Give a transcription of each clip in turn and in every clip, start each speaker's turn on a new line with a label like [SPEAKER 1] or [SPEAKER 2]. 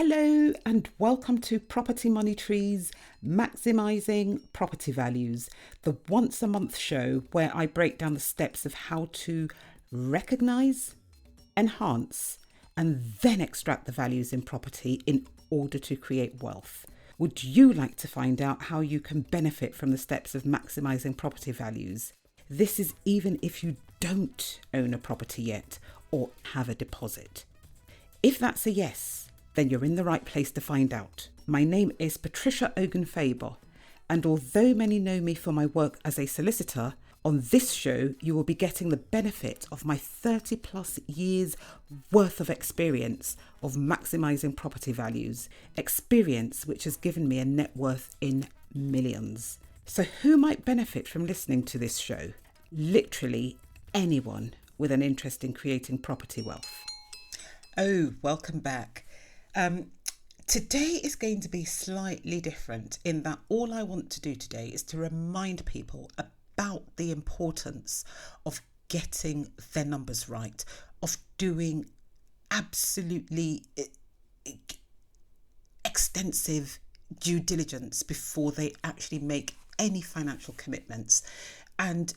[SPEAKER 1] Hello and welcome to Property Money Trees, Maximising Property Values, the once a month show where I break down the steps of how to recognise, enhance, and then extract the values in property in order to create wealth. Would you like to find out how you can benefit from the steps of maximising property values? This is even if you don't own a property yet or have a deposit. If that's a yes, then you're in the right place to find out. My name is Patricia Faber, and although many know me for my work as a solicitor, on this show you will be getting the benefit of my 30 plus years worth of experience of maximising property values, experience which has given me a net worth in millions. So who might benefit from listening to this show? Literally anyone with an interest in creating property wealth. Oh, welcome back. Today is going to be slightly different in that all I want to do today is to remind people about the importance of getting their numbers right, of doing absolutely extensive due diligence before they actually make any financial commitments, and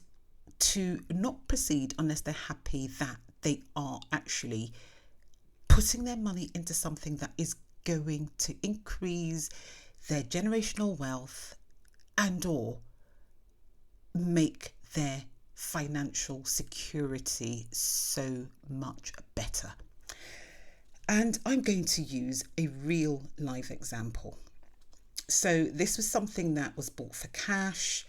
[SPEAKER 1] to not proceed unless they're happy that they are actually putting their money into something that is going to increase their generational wealth and or make their financial security so much better. And I'm going to use a real live example. So this was something that was bought for cash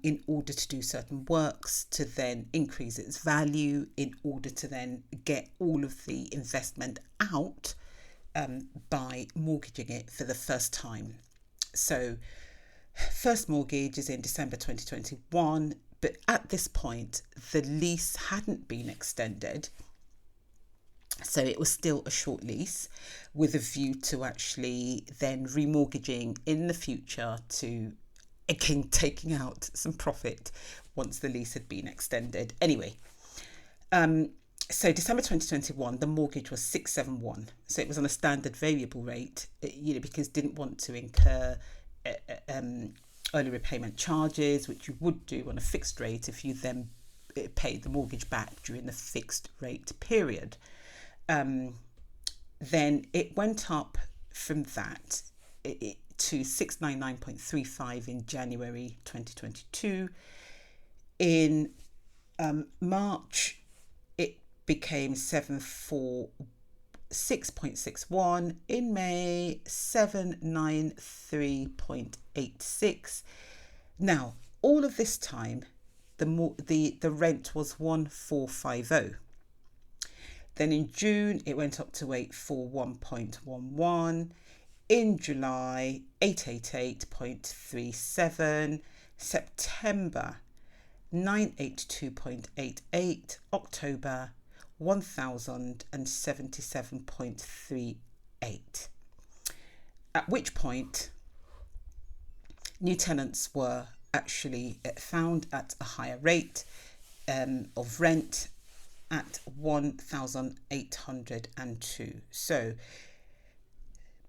[SPEAKER 1] in order to do certain works to then increase its value, in order to then get all of the investment out by mortgaging it for the first time. So first mortgage is in December 2021, but at this point the lease hadn't been extended. So it was still a short lease with a view to actually then remortgaging in the future to again taking out some profit once the lease had been extended. Anyway, so December 2021, the mortgage was 671. So it was on a standard variable rate, because didn't want to incur early repayment charges, which you would do on a fixed rate if you then paid the mortgage back during the fixed rate period. Then it went up from that to 699.35 in January 2022. In March, it became 746.61. In May, 793.86. Now, all of this time, the rent was 1450. Then in June, it went up to 841.11. In July, 888.37. September, 982.88. October, 1077.38. At which point, new tenants were actually found at a higher rate of rent at 1,802. So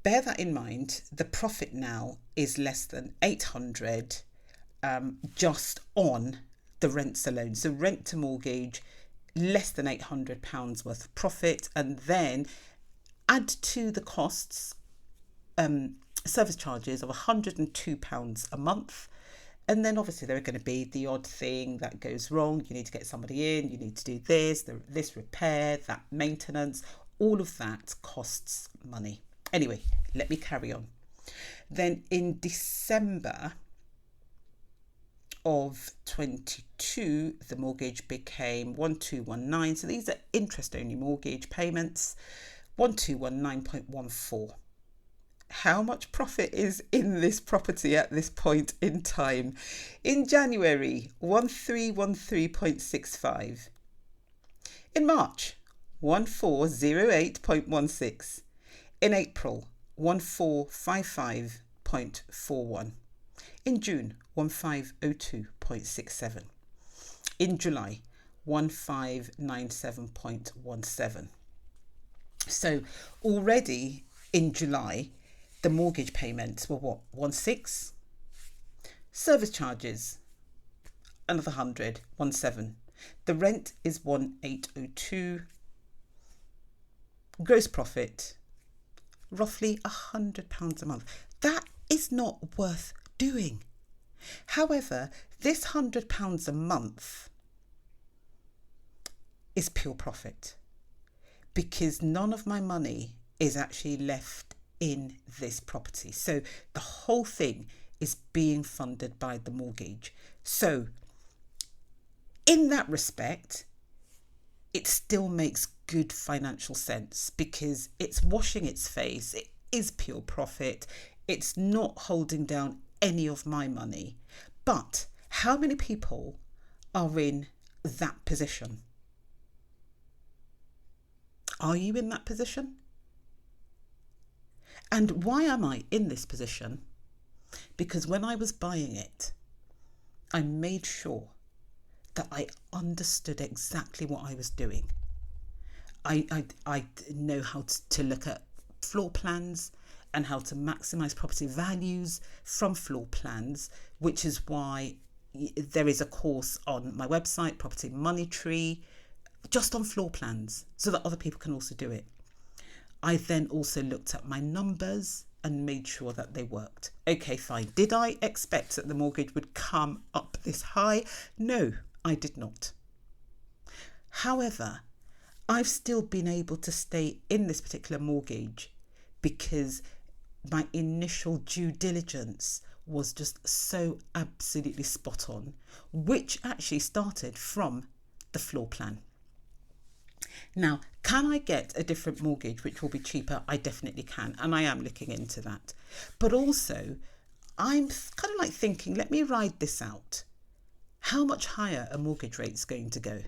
[SPEAKER 1] bear that in mind. The profit now is less than 800 just on the rents alone. So rent to mortgage, less than £800 worth of profit, and then add to the costs service charges of £102 a month. And then obviously there are going to be the odd thing that goes wrong. You need to get somebody in, you need to do this repair, that maintenance, all of that costs money. Anyway, let me carry on. Then in December of 22, the mortgage became 1219. So these are interest only mortgage payments, 1219.14. How much profit is in this property at this point in time? In January, 1313.65. In March, 1408.16. In April, 1455.41. In June, 1502.67. In July, 1597.17. So already in July, the mortgage payments were what? 1.6. Service charges, another 100, 1.7. The rent is 1.802. Gross profit, roughly £100 a month. That is not worth doing. However, this £100 a month is pure profit because none of my money is actually left in this property. So the whole thing is being funded by the mortgage. So in that respect, it still makes good financial sense because it's washing its face. It is pure profit. It's not holding down any of my money. But how many people are in that position? Are you in that position? And why am I in this position? Because when I was buying it, I made sure that I understood exactly what I was doing. I know how to look at floor plans and how to maximise property values from floor plans, which is why there is a course on my website, Property Money Tree, just on floor plans so that other people can also do it. I then also looked at my numbers and made sure that they worked. Okay, fine. Did I expect that the mortgage would come up this high? No, I did not. However, I've still been able to stay in this particular mortgage because my initial due diligence was just so absolutely spot on, which actually started from the floor plan. Now, can I get a different mortgage which will be cheaper? I definitely can, and I am looking into that. But also, I'm kind of like thinking, let me ride this out. How much higher a mortgage rate is going to go?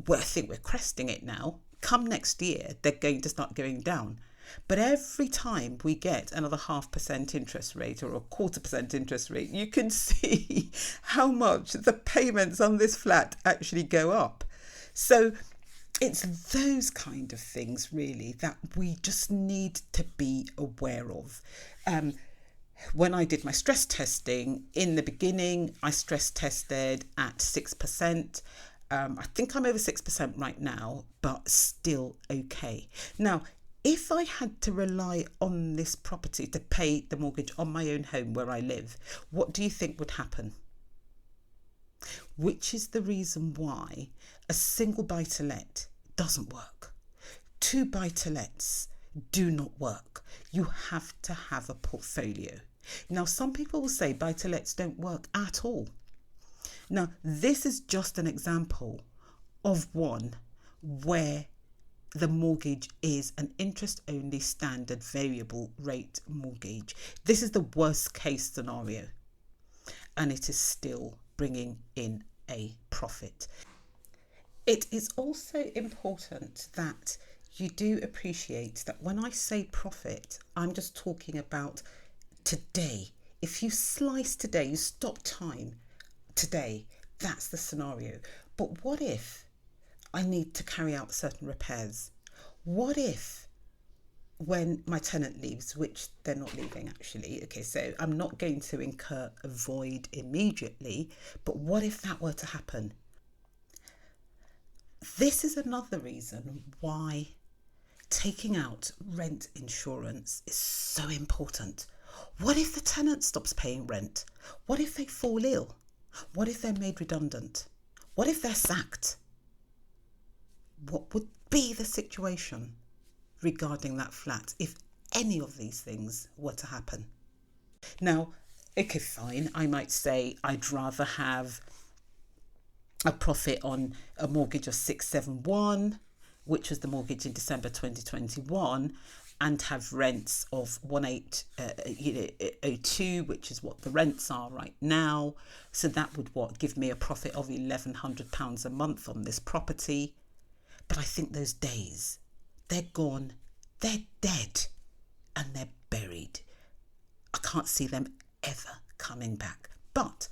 [SPEAKER 1] Well, I think we're cresting it now. Come next year, they're going to start going down. But every time we get another 0.5% interest rate or a 0.25% interest rate, you can see how much the payments on this flat actually go up. So it's those kind of things really that we just need to be aware of. When I did my stress testing in the beginning, I stress tested at 6%. I think I'm over 6% right now, but still okay. Now, if I had to rely on this property to pay the mortgage on my own home where I live, what do you think would happen? Which is the reason why a single buy-to-let doesn't work. 2 buy-to-lets do not work. You have to have a portfolio. Now, some people will say buy-to-lets don't work at all. Now, this is just an example of one where the mortgage is an interest-only standard variable rate mortgage. This is the worst case scenario, and it is still bringing in a profit. It is also important that you do appreciate that when I say profit, I'm just talking about today. If you slice today, you stop time today, that's the scenario. But what if I need to carry out certain repairs? What if when my tenant leaves, which they're not leaving actually, okay, so I'm not going to incur a void immediately, but what if that were to happen? This is another reason why taking out rent insurance is so important. What if the tenant stops paying rent? What if they fall ill? What if they're made redundant? What if they're sacked? What would be the situation regarding that flat if any of these things were to happen? Now, okay, fine, I might say I'd rather have a profit on a mortgage of 671, which was the mortgage in December 2021, and have rents of 1802, which is what the rents are right now. So that would give me a profit of £1,100 a month on this property. But I think those days, they're gone, they're dead, and they're buried. I can't see them ever coming back. But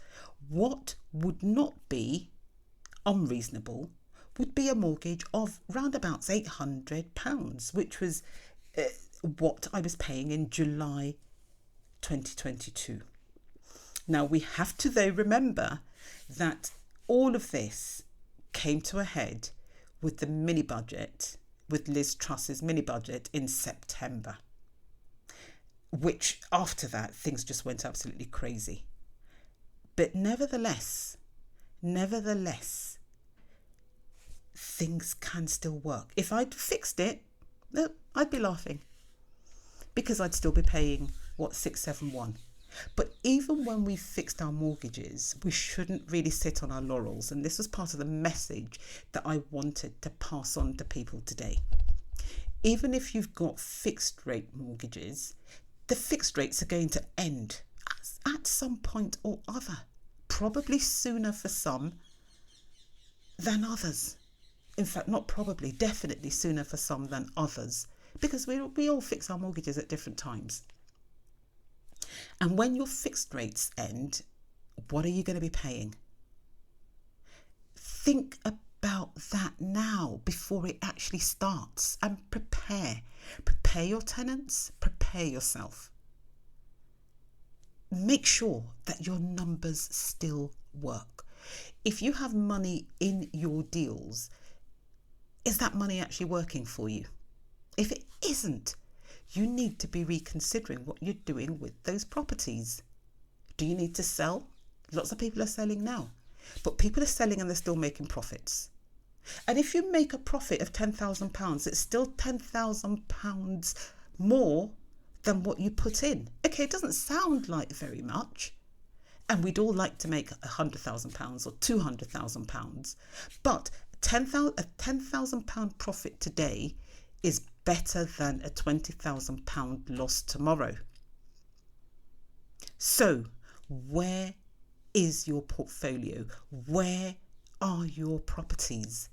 [SPEAKER 1] what would not be unreasonable would be a mortgage of roundabouts £800, which was what I was paying in July 2022. Now, we have to, though, remember that all of this came to a head with the mini budget, with Liz Truss's mini budget in September, which after that, things just went absolutely crazy. But nevertheless, things can still work. If I'd fixed it, I'd be laughing, because I'd still be paying, 671. But even when we fixed our mortgages, we shouldn't really sit on our laurels. And this was part of the message that I wanted to pass on to people today. Even if you've got fixed rate mortgages, the fixed rates are going to end at some point or other, probably sooner for some than others. In fact, not probably, definitely sooner for some than others, because we all fix our mortgages at different times. And when your fixed rates end, what are you going to be paying? Think about that now before it actually starts, and prepare. Prepare your tenants, prepare yourself. Make sure that your numbers still work. If you have money in your deals, is that money actually working for you? If it isn't, you need to be reconsidering what you're doing with those properties. Do you need to sell? Lots of people are selling now, but people are selling and they're still making profits. And if you make a profit of £10,000, it's still £10,000 more than what you put in. Okay, it doesn't sound like very much, and we'd all like to make £100,000 or £200,000, but a £10,000 profit today is better than a £20,000 loss tomorrow. So, where is your portfolio? Where are your properties?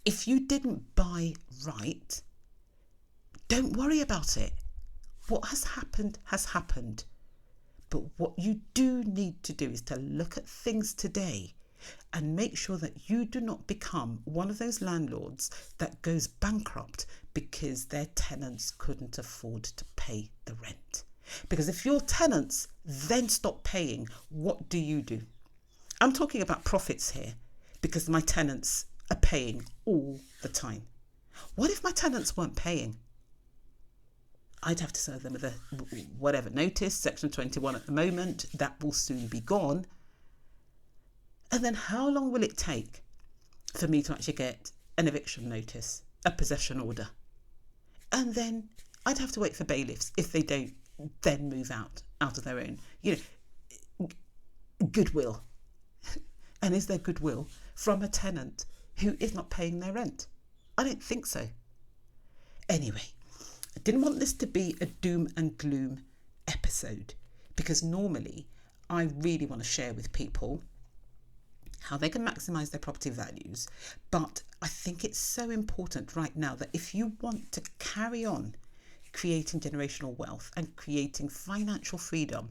[SPEAKER 1] If you didn't buy right, don't worry about it. What has happened has happened. But what you do need to do is to look at things today and make sure that you do not become one of those landlords that goes bankrupt because their tenants couldn't afford to pay the rent. Because if your tenants then stop paying, what do? I'm talking about profits here, because my tenants are paying all the time. What if my tenants weren't paying? I'd have to serve them with a whatever notice, Section 21 at the moment, that will soon be gone. And then how long will it take for me to actually get an eviction notice, a possession order? And then I'd have to wait for bailiffs if they don't then move out of their own, goodwill. And is there goodwill from a tenant who is not paying their rent? I don't think so. Anyway, I didn't want this to be a doom and gloom episode, because normally I really want to share with people how they can maximise their property values. But I think it's so important right now that if you want to carry on creating generational wealth and creating financial freedom,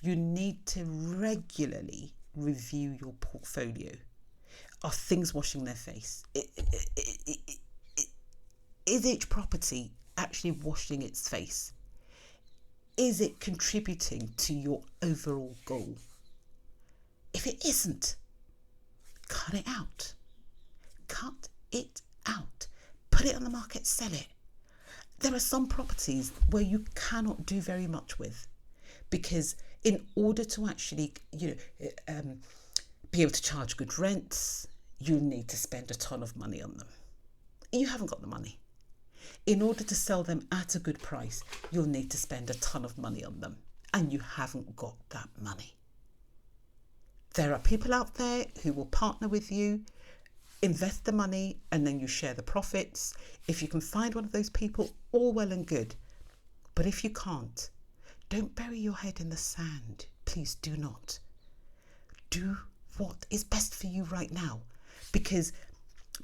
[SPEAKER 1] you need to regularly review your portfolio. Are things washing their face? Is each property actually washing its face? Is it contributing to your overall goal? If it isn't, cut it out. Cut it out. Put it on the market, sell it. There are some properties where you cannot do very much with, because in order to actually, be able to charge good rents, you need to spend a ton of money on them. You haven't got the money. In order to sell them at a good price, you'll need to spend a ton of money on them, and you haven't got that money. There are people out there who will partner with you, invest the money, and then you share the profits. If you can find one of those people, all well and good. But if you can't, don't bury your head in the sand. Please do not. Do what is best for you right now, because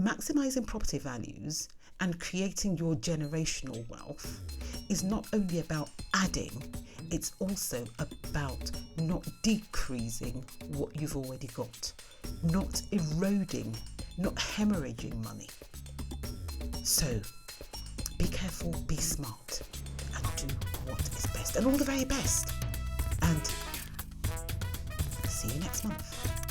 [SPEAKER 1] maximising property values and creating your generational wealth is not only about adding, it's also about not decreasing what you've already got, not eroding, not hemorrhaging money. So be careful, be smart, and do what is best. And all the very best. And see you next month.